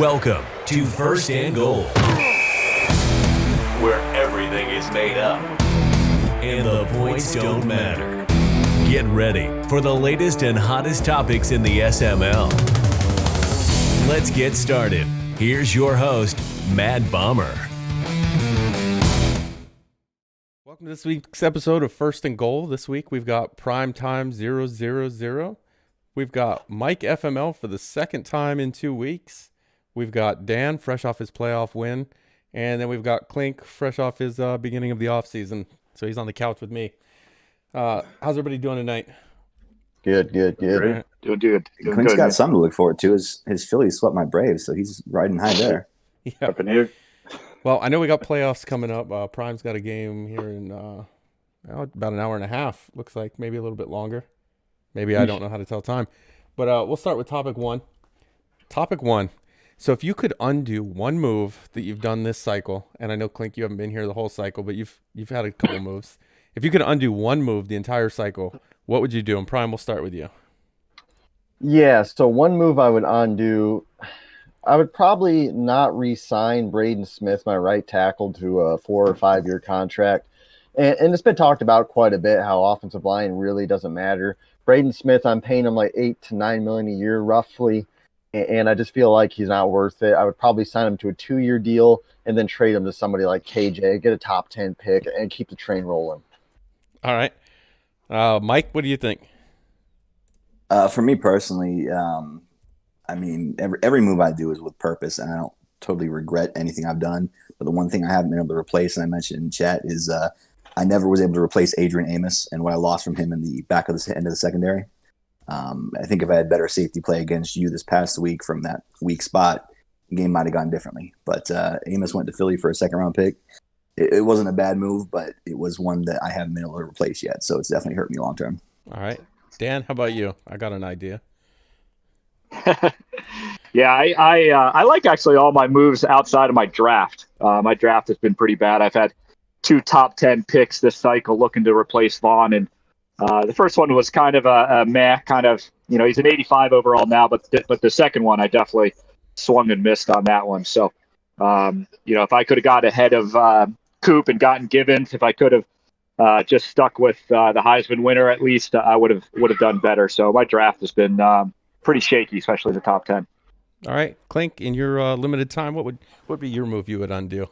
Welcome to First and Goal, where everything is made up and the points don't matter. Get ready for the latest and hottest topics in the SML. Let's get started. Here's your host, Mad Bomber. Welcome to this week's episode of First and Goal. This week we've got Prime Time 000. We've got MikeFML for the second time in 2 weeks. We've got Dan, fresh off his playoff win. And then we've got Klinke, fresh off his beginning of the offseason. So he's on the couch with me. How's everybody doing tonight? Good. Right. Doing good. Clint's got something to look forward to. His Phillies swept my Braves, so he's riding high there. Yeah. Up in here. Well, I know we got playoffs coming up. Prime's got a game here in about an hour and a half. Looks like maybe a little bit longer. Maybe I don't know how to tell time. But we'll start with topic one. Topic one. So if you could undo one move that you've done this cycle, and I know, Klink, you haven't been here the whole cycle, but you've had a couple moves. If you could undo one move the entire cycle, what would you do? And Prime, we'll start with you. Yeah, so one move I would undo, I would probably not re-sign Braden Smith, my right tackle, to a 4 or 5 year contract. And it's been talked about quite a bit how offensive line really doesn't matter. Braden Smith, I'm paying him like $8 to $9 million a year roughly, and I just feel like he's not worth it. I would probably sign him to a 2-year deal and then trade him to somebody like KJ, get a top 10 pick, and keep the train rolling. All right. Mike, what do you think? For me personally, I mean, every move I do is with purpose, and I don't totally regret anything I've done. But the one thing I haven't been able to replace, and I mentioned in chat, is I never was able to replace Adrian Amos and what I lost from him in the back of the end of the secondary. I think if I had better safety play against you this past week from that weak spot, the game might have gone differently. But Amos went to Philly for a second-round pick. It wasn't a bad move, but it was one that I haven't been able to replace yet, so it's definitely hurt me long-term. All right. Dan, how about you? I got an idea. Yeah, I like actually all my moves outside of my draft. My draft has been pretty bad. I've had 2 top 10 picks this cycle looking to replace Vaughn, and the first one was kind of a meh, kind of, he's an 85 overall now, but the second one I definitely swung and missed on that one. So, if I could have got ahead of Coop and gotten Givens, if I could have just stuck with the Heisman winner at least, I would have done better. So my draft has been pretty shaky, especially the top 10. All right, Klink, in your limited time, what would be your move you would undo?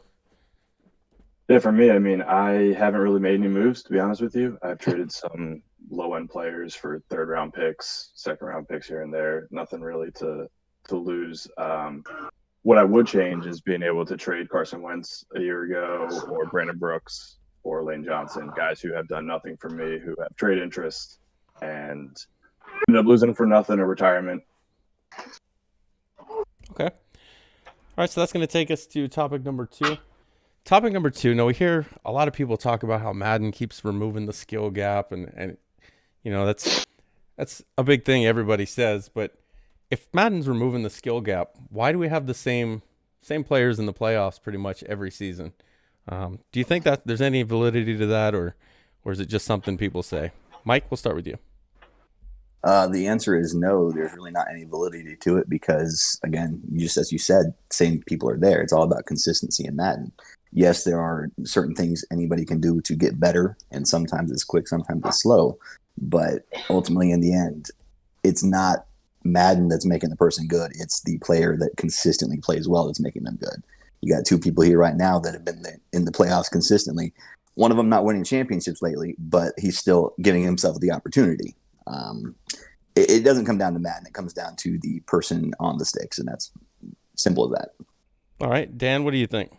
Yeah, for me, I mean, I haven't really made any moves, to be honest with you. I've traded some low-end players for third-round picks, second-round picks here and there. Nothing really to lose. What I would change is being able to trade Carson Wentz a year ago, or Brandon Brooks, or Lane Johnson, guys who have done nothing for me, who have trade interest, and ended up losing for nothing or retirement. Okay. All right, so that's going to take us to topic number 2. Topic number 2. Now, we hear a lot of people talk about how Madden keeps removing the skill gap, and that's a big thing everybody says. But if Madden's removing the skill gap, why do we have the same players in the playoffs pretty much every season? Do you think that there's any validity to that, or is it just something people say? Mike, we'll start with you. The answer is no. There's really not any validity to it because, again, just as you said, same people are there. It's all about consistency in Madden. Yes, there are certain things anybody can do to get better, and sometimes it's quick, sometimes it's slow. But ultimately, in the end, it's not Madden that's making the person good. It's the player that consistently plays well that's making them good. You got 2 people here right now that have been in the playoffs consistently. One of them not winning championships lately, but he's still giving himself the opportunity. It doesn't come down to Madden. It comes down to the person on the sticks, and that's simple as that. All right, Dan, what do you think?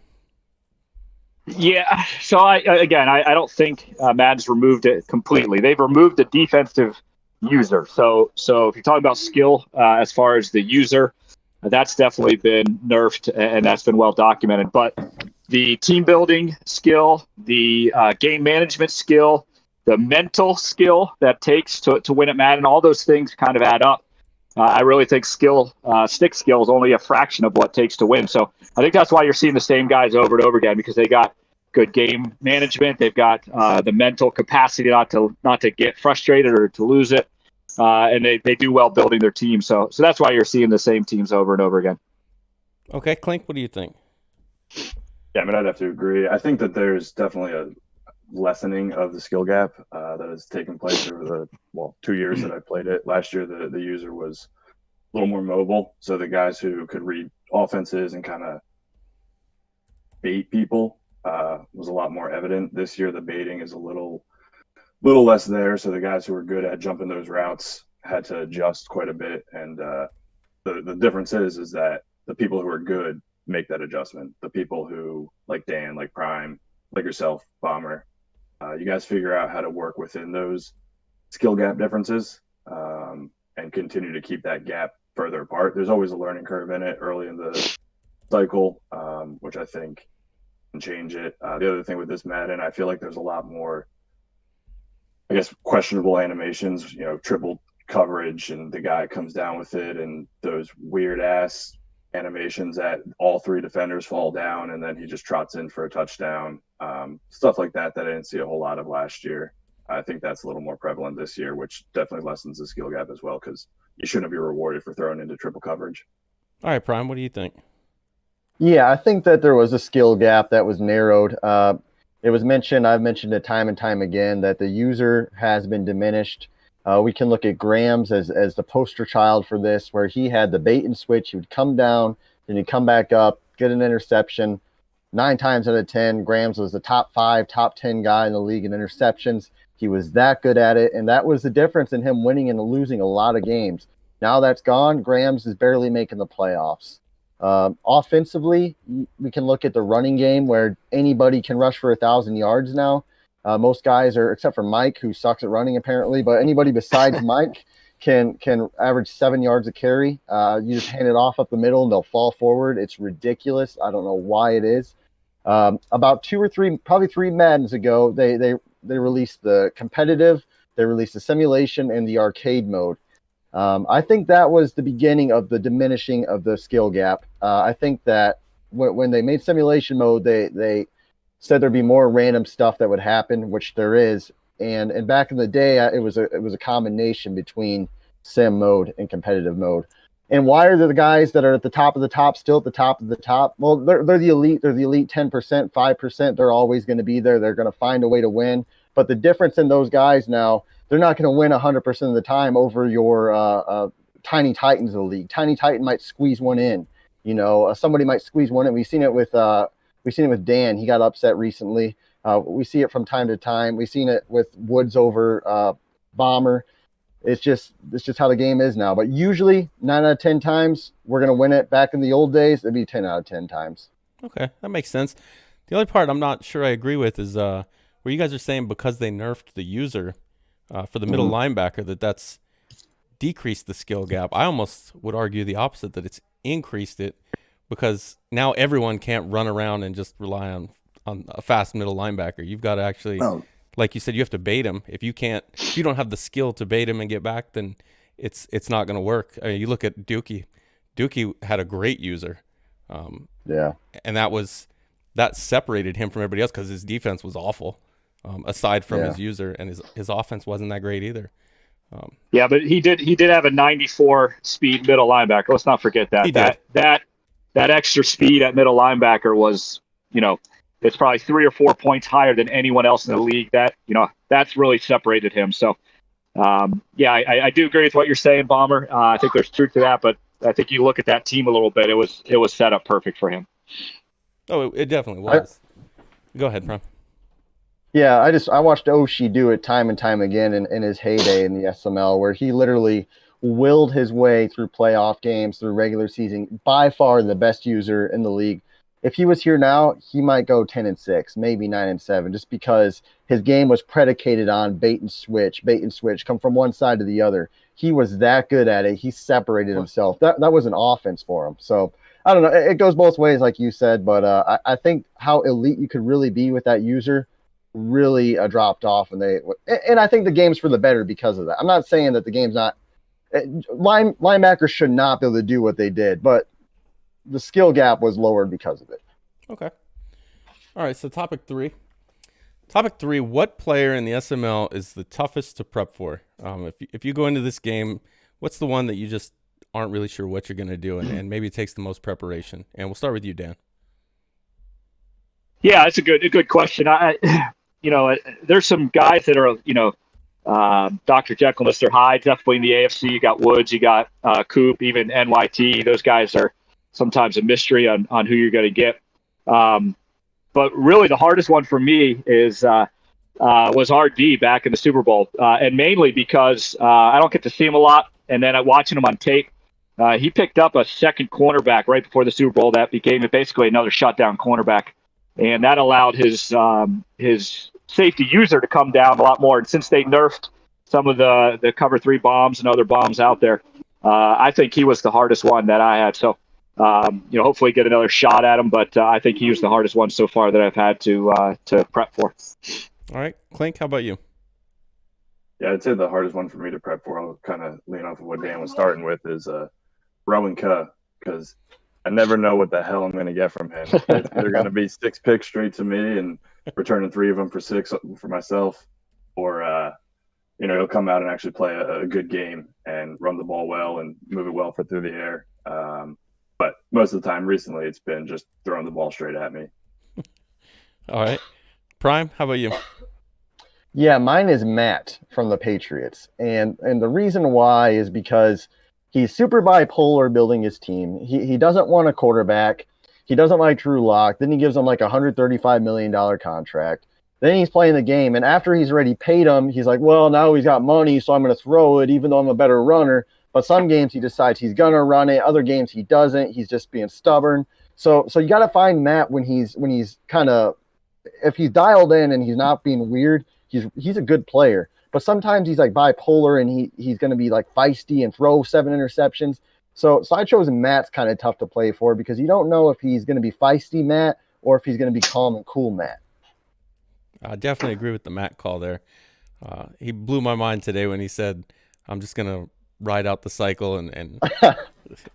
Yeah, so I don't think Madden's removed it completely. They've removed the defensive user. So if you're talking about skill as far as the user, that's definitely been nerfed, and that's been well documented. But the team building skill, the game management skill, the mental skill that takes to win at Madden, all those things kind of add up. I really think stick skill is only a fraction of what it takes to win. So I think that's why you're seeing the same guys over and over again, because they got good game management. They've got the mental capacity not to get frustrated or to lose it. And they do well building their team. So that's why you're seeing the same teams over and over again. Okay, Klink, what do you think? Yeah, I mean, I'd have to agree. I think that there's definitely a lessening of the skill gap that has taken place over the 2 years that I played it. Last year, the user was a little more mobile, so the guys who could read offenses and kind of bait people was a lot more evident. This year, the baiting is a little less there, so the guys who were good at jumping those routes had to adjust quite a bit. And the difference is that the people who are good make that adjustment. The people who, like Dan, like Prime, like yourself, Bomber, you guys figure out how to work within those skill gap differences and continue to keep that gap further apart. There's always a learning curve in it early in the cycle, which I think can change it. The other thing with this Madden, I feel like there's a lot more, I guess, questionable animations, triple coverage and the guy comes down with it, and those weird ass animations that all three defenders fall down and then he just trots in for a touchdown. Stuff like that I didn't see a whole lot of last year. I think that's a little more prevalent this year, which definitely lessens the skill gap as well, because you shouldn't be rewarded for throwing into triple coverage. All right, Prime, what do you think? Yeah, I think that there was a skill gap that was narrowed. It was mentioned, I've mentioned it time and time again, that the user has been diminished. We can look at Grams as the poster child for this, where he had the bait and switch. He would come down, then he'd come back up, get an interception. 9 times out of 10, Grams was the top 5, top 10 guy in the league in interceptions. He was that good at it, and that was the difference in him winning and losing a lot of games. Now that's gone. Grams is barely making the playoffs. Offensively, we can look at the running game where anybody can rush for 1,000 yards now. Most guys are, except for Mike, who sucks at running apparently, but anybody besides Mike can average 7 yards a carry. You just hand it off up the middle and they'll fall forward. It's ridiculous. I don't know why it is. About 2 or 3, probably 3 Maddens ago, they released the competitive, they released the simulation and the arcade mode. I think that was the beginning of the diminishing of the skill gap. I think that when they made simulation mode, they said there'd be more random stuff that would happen, which there is. And back in the day, it was a combination between sim mode and competitive mode. And why are the guys that are at the top of the top still at the top of the top? Well, they're the elite. They're the elite 10%, 5%. They're always going to be there. They're going to find a way to win. But the difference in those guys now, they're not going to win 100% of the time over your Tiny Titans of the league. Tiny Titan might squeeze one in. Somebody might squeeze one in. We've seen it with Dan. He got upset recently. We see it from time to time. We've seen it with Woods over Bomber. It's just how the game is now. But usually 9 out of 10 times we're gonna win it. Back in the old days, it'd be 10 out of 10 times. Okay, that makes sense. The only part I'm not sure I agree with is where you guys are saying because they nerfed the user for the middle linebacker that's decreased the skill gap. I almost would argue the opposite, that it's increased it, because now everyone can't run around and just rely on a fast middle linebacker. You've got to actually, like you said, you have to bait him. If you don't have the skill to bait him and get back, then it's not going to work. I mean, you look at Dookie. Dookie had a great user. Yeah. And that separated him from everybody else because his defense was awful, aside from his user, and his offense wasn't that great either. Yeah, but he did have a 94 speed middle linebacker. Let's not forget that. He did. That extra speed at middle linebacker was, it's probably 3 or 4 points higher than anyone else in the league. That's really separated him. So, I do agree with what you're saying, Bomber. I think there's truth to that, but I think you look at that team a little bit. It was set up perfect for him. Oh, it definitely was. Go ahead, Prime. Yeah, I watched Oshie do it time and time again in his heyday in the SML, where he literally willed his way through playoff games, through regular season. By far the best user in the league. If he was here now, he might go 10-6, maybe 9-7, just because his game was predicated on bait and switch, come from one side to the other. He was that good at it. He separated himself. That was an offense for him. So I don't know. It goes both ways, like you said, but I think how elite you could really be with that user really dropped off, and I think the game's for the better because of that. I'm not saying that the game's not linebackers should not be able to do what they did, but the skill gap was lowered because of it. Okay. All right, so topic 3. What player in the SML is the toughest to prep for? If you go into this game, what's the one that you just aren't really sure what you're going to do, and maybe it takes the most preparation. And we'll start with you, Dan. Yeah, it's a good question. There's some guys that are, Dr. Jekyll, Mr. Hyde, definitely in the AFC. You got Woods, you got Coop, even NYT. Those guys are sometimes a mystery on who you're going to get. But really, the hardest one for me was RD back in the Super Bowl, and mainly because I don't get to see him a lot. And then watching him on tape, he picked up a second cornerback right before the Super Bowl that became basically another shutdown cornerback, and that allowed his safety user to come down a lot more. And since they nerfed some of the cover 3 bombs and other bombs out there, I think he was the hardest one that I had. So, hopefully get another shot at him. But I think he was the hardest one so far that I've had to prep for. All right, Klink, how about you? Yeah, I'd say the hardest one for me to prep for, I'll kind of lean off of what Dan was starting with, is Rowan Kuh, because I never know what the hell I'm going to get from him. If they're going to be 6 picks straight to me and returning 3 of them for 6 for myself, or he'll come out and actually play a good game and run the ball well and move it well through the air. But most of the time recently, it's been just throwing the ball straight at me. All right. Prime, how about you? Yeah, mine is Matt from the Patriots. And the reason why is because he's super bipolar building his team. He doesn't want a quarterback. He doesn't like Drew Lock. Then he gives him like a $135 million contract. Then he's playing the game. And after he's already paid him, he's like, well, now he's got money, so I'm going to throw it, even though I'm a better runner. But some games he decides he's going to run it. Other games he doesn't. He's just being stubborn. So you got to find Matt when he's kind of, if he's dialed in and he's not being weird, he's a good player. But sometimes he's like bipolar and he's going to be like feisty and throw 7 interceptions. So I chose Matt's kind of tough to play for because you don't know if he's going to be feisty Matt or if he's going to be calm and cool Matt. I definitely agree with the Matt call there. He blew my mind today when he said, I'm just going to ride out the cycle and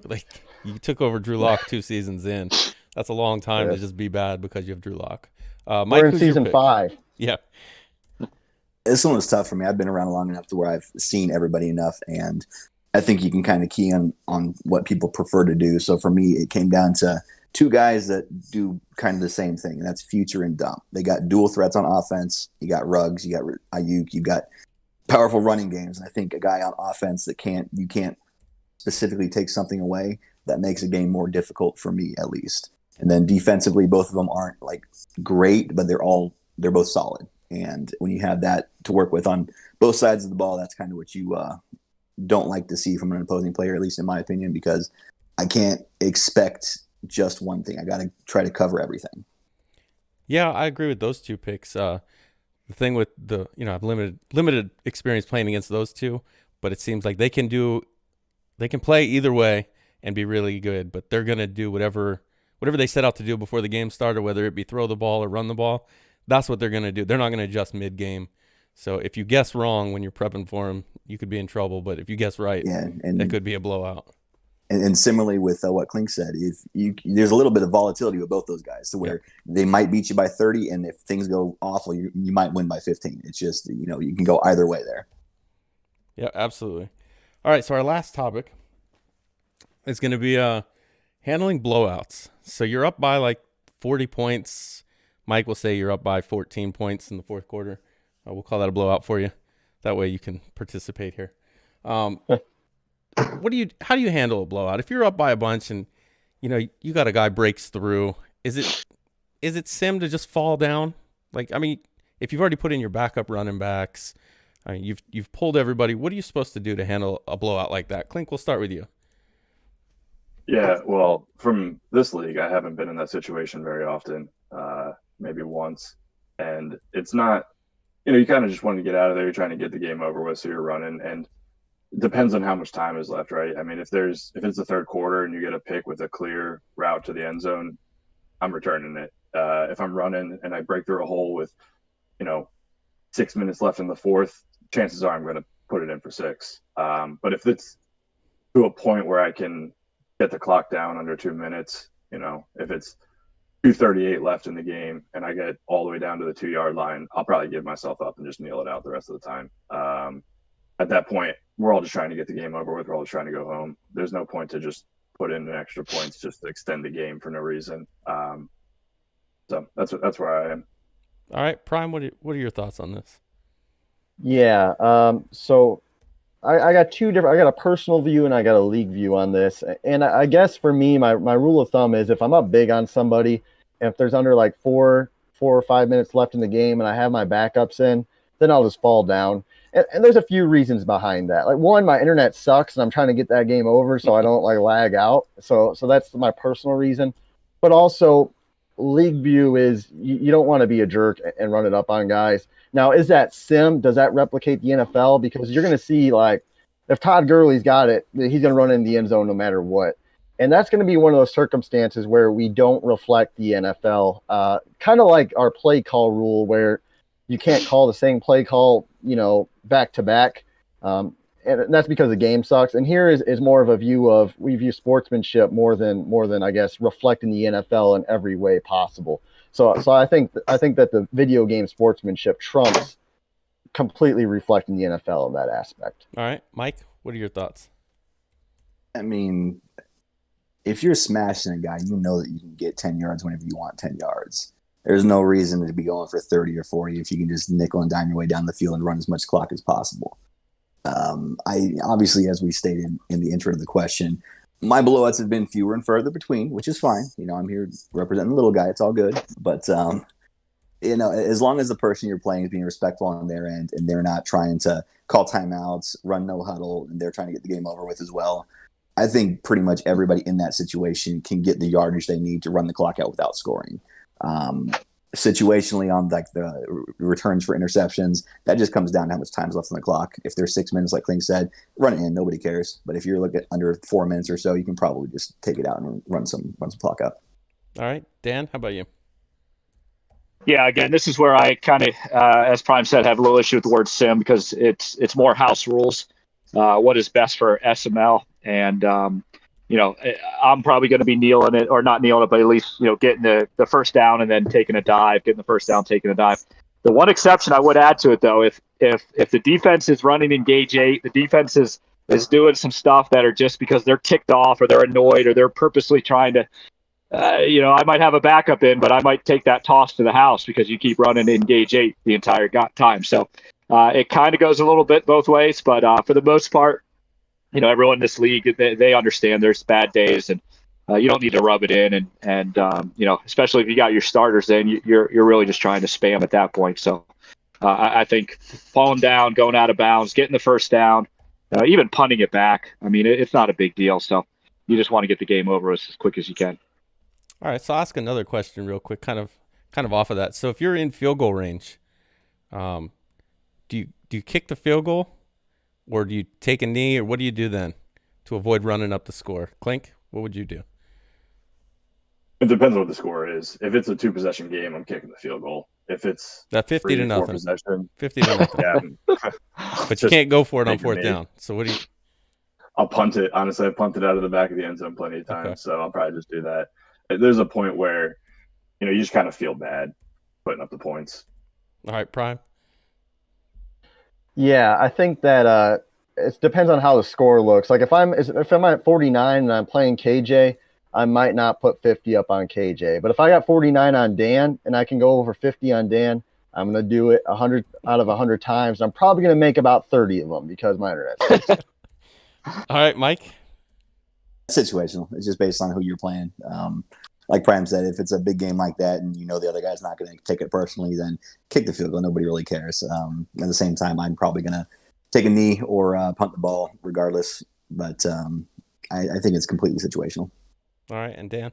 like you took over Drew Lock 2 seasons in. That's a long time to just be bad because you have Drew Lock. Mike, we're in season 5. Yeah. This one was tough for me. I've been around long enough to where I've seen everybody enough, and I think you can kind of key on what people prefer to do. So for me, it came down to 2 guys that do kind of the same thing, and that's Future and Dump. They got dual threats on offense. You got Ruggs, you got Ayuk, you got powerful running games. And I think a guy on offense that you can't specifically take something away, that makes a game more difficult for me at least. And then defensively, both of them aren't like great, but they're both solid. And when you have that to work with on both sides of the ball, that's kind of what you don't like to see from an opposing player, at least in my opinion, because I can't expect just one thing. I got to try to cover everything. Yeah, I agree with those 2 picks. The thing with I've limited experience playing against those 2, but it seems like they can play either way and be really good, but they're going to do whatever they set out to do before the game started, whether it be throw the ball or run the ball. That's what they're going to do. They're not going to adjust mid-game. So if you guess wrong when you're prepping for them, you could be in trouble. But if you guess right, it could be a blowout. And similarly with what Klink said, there's a little bit of volatility with both those guys to where they might beat you by 30, and if things go awful, you might win by 15. It's just, you can go either way there. Yeah, absolutely. All right, so our last topic is going to be handling blowouts. So you're up by like 40 points. Mike will say you're up by 14 points in the 4th quarter. We'll call that a blowout for you. That way you can participate here. How do you handle a blowout? If you're up by a bunch and you got a guy breaks through, is it sim to just fall down? Like, I mean, if you've already put in your backup running backs, I mean, you've pulled everybody. What are you supposed to do to handle a blowout like that? Klink, we'll start with you. Yeah, well, from this league, I haven't been in that situation very often. Maybe once, and it's not, you kind of just want to get out of there. You're trying to get the game over with, so you're running, and it depends on how much time is left, right? I mean, if it's the 3rd quarter and you get a pick with a clear route to the end zone, I'm returning it. If I'm running and I break through a hole with, 6 minutes left in the 4th, chances are I'm going to put it in for 6. But if it's to a point where I can get the clock down under 2 minutes, if it's 2:38 left in the game and I get all the way down to the 2-yard line, I'll probably give myself up and just kneel it out the rest of the time. at that point, we're all just trying to get the game over with. We're all just trying to go home. There's no point to just put in an extra points just to extend the game for no reason. So that's where I am. All right, Prime, what are your thoughts on this? Yeah. So I got two different. I got a personal view and I got a league view on this. And I guess for me, my rule of thumb is if I'm up big on somebody, and if there's under like 4 or 5 minutes left in the game, and I have my backups in, then I'll just fall down. And there's a few reasons behind that. Like one, my internet sucks, and I'm trying to get that game over so I don't like lag out. So that's my personal reason. But also, league view is you don't want to be a jerk and run it up on guys. Now, is that sim? Does that replicate the NFL? Because you're going to see, like, if Todd Gurley's got it, he's going to run in the end zone no matter what. And that's going to be one of those circumstances where we don't reflect the NFL. Kind of like our play call rule where you can't call the same play call, back to back. And that's because the game sucks. And here is more of a view of we view sportsmanship more than I guess reflecting the NFL in every way possible. So I think that the video game sportsmanship trumps completely reflecting the NFL in that aspect. All right, Mike, what are your thoughts? I mean, if you're smashing a guy, you know that you can get 10 yards whenever you want 10 yards. There's no reason to be going for 30 or 40 if you can just nickel and dime your way down the field and run as much clock as possible. I obviously, as we stated in the intro to the question, my blowouts have been fewer and further between, which is fine. I'm here representing the little guy. It's all good. But, as long as the person you're playing is being respectful on their end and they're not trying to call timeouts, run no huddle, and they're trying to get the game over with as well, I think pretty much everybody in that situation can get the yardage they need to run the clock out without scoring. Situationally on like the returns for interceptions, that just comes down to how much time's left on the clock. If there's 6 minutes, like Klinke said, run it in, nobody cares. But if you're looking at under 4 minutes or so, you can probably just take it out and run some clock up. All right, Dan, how about you? Yeah, again, this is where I kind of, as Prime said, have a little issue with the word sim because it's more house rules. What is best for SML, and I'm probably going to be kneeling it, or not kneeling it, but at least getting the first down and then taking a dive, getting the first down, taking a dive. The one exception I would add to it, though, if the defense is running engage 8, the defense is doing some stuff that are just because they're ticked off or they're annoyed or they're purposely trying to. I might have a backup in, but I might take that toss to the house because you keep running engage 8 the entire time. So it kind of goes a little bit both ways, but for the most part, everyone in this league, they understand there's bad days and you don't need to rub it in. And especially if you got your starters in, you're really just trying to spam at that point. So I think falling down, going out of bounds, getting the first down, even punting it back, I mean, it's not a big deal. So you just want to get the game over as quick as you can. All right, so I'll ask another question real quick, kind of off of that. So if you're in field goal range, do you kick the field goal, or do you take a knee, or what do you do then to avoid running up the score? Klinke, what would you do? It depends on what the score is. If it's a 2-possession game, I'm kicking the field goal. If it's that 50-0, possession, 50-0, yeah, but you can't go for it on fourth down. So what do you? I'll punt it. Honestly, I've punted out of the back of the end zone plenty of times, so I'll probably just do that. There's a point where, you just kind of feel bad putting up the points. All right, Prime. Yeah, I think that it depends on how the score looks. Like if I'm at 49 and I'm playing KJ, I might not put 50 up on KJ. But if I got 49 on Dan and I can go over 50 on Dan, I'm going to do it 100 out of 100 times. I'm probably going to make about 30 of them because my internet sucks. All right, Mike. Situational. It's just based on who you're playing. Like Prime said, if it's a big game like that and the other guy's not going to take it personally, then kick the field goal. Nobody really cares. At the same time, I'm probably going to take a knee or punt the ball regardless. But I think it's completely situational. All right, and Dan?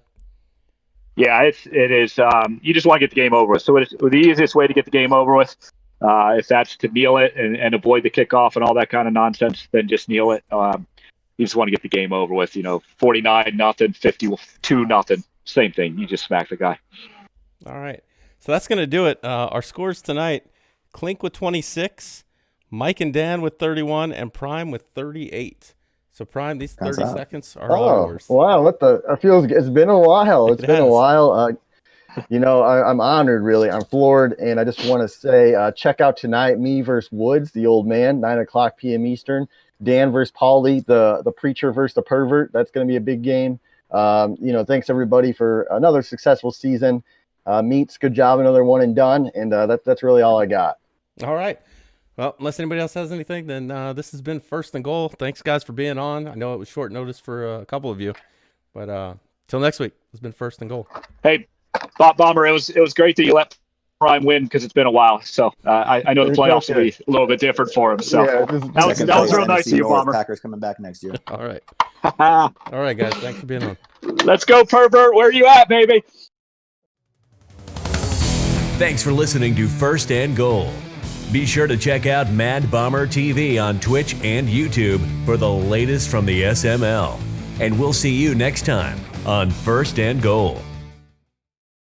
Yeah, it is. You just want to get the game over with. So the easiest way to get the game over with, if that's to kneel it and avoid the kickoff and all that kind of nonsense, then just kneel it. You just want to get the game over with. 49-0, 52-0, same thing. You just smack the guy. All right, so that's going to do it. Our scores tonight: Klinke with 26, Mike and Dan with 31, and Prime with 38. So Prime, these 30 seconds are all yours. Wow, it's been a while. It's been a while. I'm honored, really. I'm floored, and I just want to say, check out tonight, me versus Woods, the old man, 9:00 p.m. Eastern. Dan versus Paulie, the preacher versus the pervert. That's going to be a big game. Thanks everybody for another successful season. Meets, good job, another one and done, and that's really all I got. All right. Well, unless anybody else has anything, then this has been First and Goal. Thanks, guys, for being on. I know it was short notice for a couple of you, but till next week, it's been First and Goal. Hey, Bomber, it was great that you let Prime win because it's been a while. So I know the playoffs will be a little bit different for him. So that was real nice of you, Bomber. Packers coming back next year. All right. All right, guys. Thanks for being on. Let's go, pervert. Where you at, baby? Thanks for listening to First and Goal. Be sure to check out Mad Bomber TV on Twitch and YouTube for the latest from the SML. And we'll see you next time on First and Goal.